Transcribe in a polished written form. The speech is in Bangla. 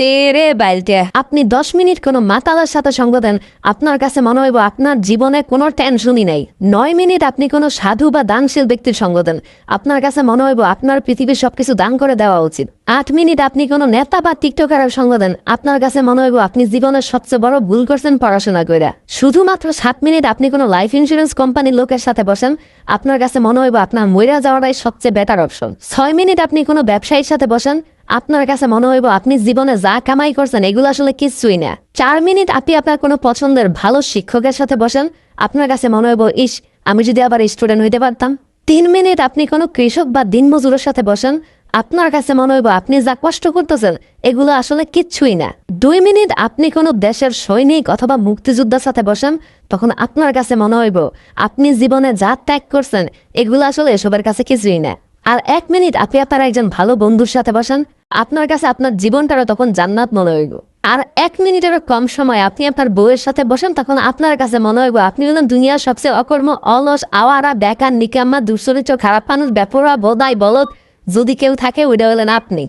তেরে বাইলতে আপনি 10 মিনিট কোনো মাতালার সাথে সঙ্গ দেন, আপনার কাছে মনে হইব আপনার জীবনে কোনো টেনশনই নাই। 9 মিনিট আপনি কোনো সাধু বা দানশীল ব্যক্তির সঙ্গ দেন, আপনার কাছে মনে হইব আপনার পৃথিবীর সবকিছু দান করে দেওয়া উচিত। 8 মিনিট আপনি কোনো নেতা বা টিকটকারের সঙ্গ দেন, আপনার কাছে মনে হইব আপনি জীবনের সবচেয়ে বড় ভুল করছেন পড়াশোনা কইরা। শুধুমাত্র 7 মিনিট আপনি কোনো লাইফ ইন্স্যুরেন্স কোম্পানির লোকের সাথে বসেন, আপনার কাছে মনে হইব আপনার মইরা যাওয়াটাই সবচেয়ে বেটার অপশন। 6 মিনিট আপনি কোনো ব্যবসায়ীর সাথে বসেন, আপনার কাছে মনে হইব আপনি জীবনে যা কামাই করছেন এগুলো আসলে কিছুই না। 4 মিনিট আপনি আপনার কোনো পছন্দের ভালো শিক্ষকের সাথে বসেন, আপনার কাছে মনে হইব ইস, আমি যদি আবার স্টুডেন্ট হইতে পারতাম। 3 মিনিট আপনি কোনো কৃষক বা দিনমজুরের সাথে বসেন, আপনার কাছে মনে হইব আপনি যা কষ্ট করতেছেন এগুলো আসলে কিচ্ছুই না। 2 মিনিট আপনি কোনো দেশের সৈনিক অথবা মুক্তিযোদ্ধার সাথে বসেন, তখন আপনার কাছে মনে হইব আপনি জীবনে যা ত্যাগ করছেন এগুলো আসলে এসবের কাছে কিছুই না। আর 1 মিনিট আপনি আপনার একজন ভালো বন্ধুর সাথে বসেন, আপনার কাছে আপনার জীবনটারও তখন জান্নাত মনে হইব। আর 1 মিনিটেরও কম সময় আপনি আপনার বউয়ের সাথে বসেন, তখন আপনার কাছে মনে হইব আপনি হলেন দুনিয়ার সবচেয়ে অকর্ম, অলস, আওয়ারা, বেকার, নিকাম্মা, দুশ্চরিত্র, খারাপ মানুষ, বেপরোয়া, বোধাই, বলদ। যদি কেউ থাকে ওইটা হলেন আপনি।